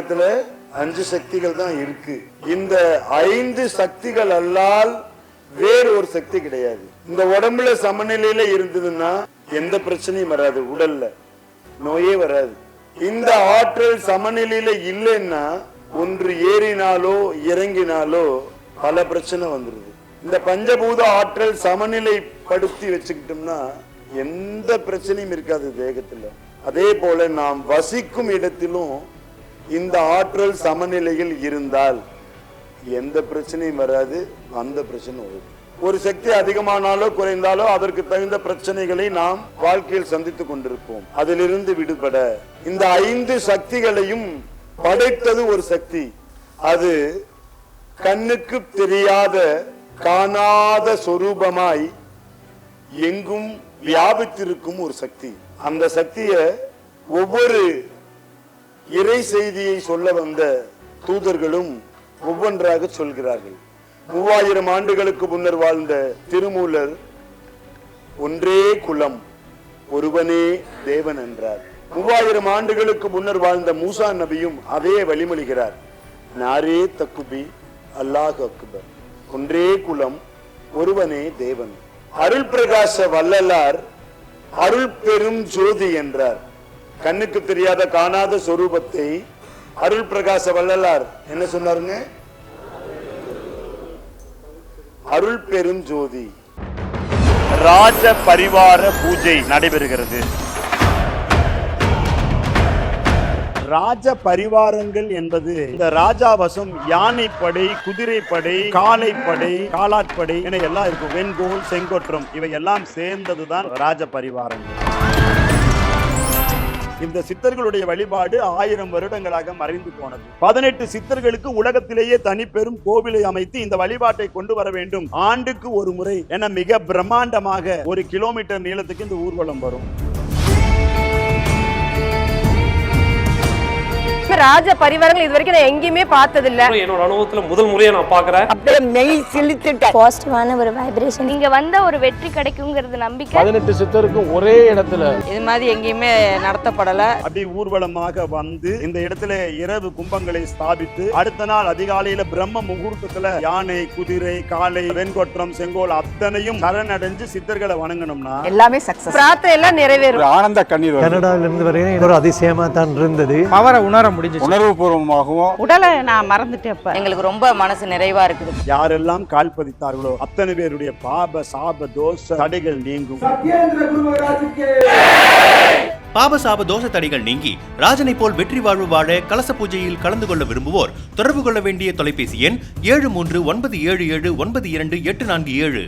உலகத்துல 5 சக்திகள் தான் இருக்கு. இந்த 5 சக்திகள் அல்லால் வேறு ஒரு சக்தி கிடையாது. இந்த உடம்புல சமநிலையில இருந்ததுன்னா எந்த பிரச்சனையும் வராது, உடல்ல நோயே வராது. இந்த ஆற்றல் சமநிலையில இல்லைன்னா ஒன்று ஏறினாலோ இறங்கினாலோ பல பிரச்சனை வந்துருது. இந்த பஞ்சபூத ஆற்றல் சமநிலைப்படுத்தி வச்சுக்கிட்டோம்னா எந்த பிரச்சனையும் இருக்காது தேகத்துல. அதே போல நாம் வசிக்கும் இடத்திலும் இந்த ஆற்றல் சமநிலையில் இருந்தால் எந்த பிரச்சனையும் வராது, அந்த பிரச்சனை வரும். ஒரு சக்தி அதிகமானாலோ குறைந்தாலோ அதற்கு தகுந்த பிரச்சனைகளை நாம் வாழ்க்கையில் சந்தித்துக் கொண்டிருப்போம். அதிலிருந்து விடுபட இந்த 5 சக்திகளையும் படைத்தது ஒரு சக்தி. அது கண்ணுக்கு தெரியாத காணாத சொரூபமாய் எங்கும் வியாபித்திருக்கும் ஒரு சக்தி. அந்த சக்திய ஒவ்வொரு இறை செய்தியை சொல்ல வந்த தூதர்களும் ஒவ்வொன்றாக சொல்கிறார்கள். 3000 ஆண்டுகளுக்கு முன்னர் வாழ்ந்த திருமூலர் ஒன்றே குலம் ஒருவனே தேவன் என்றார். 3000 ஆண்டுகளுக்கு முன்னர் வாழ்ந்த மூசா நபியும் அதே வழிமொழிகிறார். நாரே தக்குபி அல்லாஹ் அக்பர், ஒன்றே குலம் ஒருவனே தேவன். அருள் பிரகாச வள்ளலார் அருள் பெரும் ஜோதி என்றார். கண்ணுக்கு தெரியாத காணாத சொரூபத்தை அருள் பிரகாச வள்ளலார் என்ன சொன்னாருங்க? அருள் பெரும் ஜோதி. ராஜ பரிவார பூஜை நடைபெறுகிறது. ராஜ பரிவாரங்கள் என்பது இந்த ராஜாவசம் யானைப்படை, குதிரைப்படை, காளைப்படை, காலாட்படை என எல்லாம் இருக்கும். வெண்கோல், செங்கோற்றம் இவை எல்லாம் சேர்ந்ததுதான் ராஜ பரிவாரங்கள். இந்த சித்தர்களுடைய வழிபாடு 1000 வருடங்களாக மறைந்து போனது. 18 சித்தர்களுக்கு உலகத்திலேயே தனி பெரும் கோவிலை அமைத்து இந்த வழிபாட்டை கொண்டு வர வேண்டும். ஆண்டுக்கு ஒரு முறை என மிக பிரம்மாண்டமாக 1 கிலோமீட்டர் நீளத்துக்கு இந்த ஊர்வலம் வரும். ராஜ பரிவாரங்கள் இதுவரைக்கும் நான் எங்கேயுமே பார்த்தது இல்ல. என்னோட அனுபவத்துல முதல் முறையா நான் பாக்குறேன். அப்படியே மெய் சிலிர்த்துட்டேன். பாசிட்டிவான ஒரு வைப்ரேஷன். நீங்க வந்த ஒரு வெற்றி கிடைக்கும்ங்கிறது நம்பிக்கை. 18 சித்தருக்கும் ஒரே இடத்துல இது மாதிரி எங்கேயுமே நடத்தப்படல. அப்படி ஊர்வலமாக வந்து இந்த இடத்துல இரவு கும்பங்களை ஸ்தாபித்து அடுத்த நாள் அதிகாலையில பிரம்ம முகூர்த்தத்துல யானை, குதிரை, காளை, வெண்கொற்றம், செங்கோல் அத்தனையும் சரணடைஞ்சு சித்தர்களை வணங்கணும்னா எல்லாமே சக்சஸ். பிரார்த்தனை எல்லாம் நிறைவேறும். ஆனந்த கண்ணீர் கனடால இருந்து வரைக்கும் ஒரு அதிசயமா தான் இருந்தது. பவரை உணர முடிஞ்சு, உணர்வு பூர்வமாகவும் உடலை நான் மறந்துட்டேன். எங்களுக்கு ரொம்ப மனசு நிறைவா இருக்குது. யாரெல்லாம் கால் பதித்தார்களோ அத்தனை பேருடைய பாப சாப தோஷ தடைகள் நீங்கும். பாபசாப தோஷ தடைகள் நீங்கி ராஜனை போல் வெற்றி வாழ்வு வாழ கலச பூஜையில் கலந்து கொள்ள விரும்புவோர் தொடர்பு கொள்ள வேண்டிய தொலைபேசி எண் 7397792847.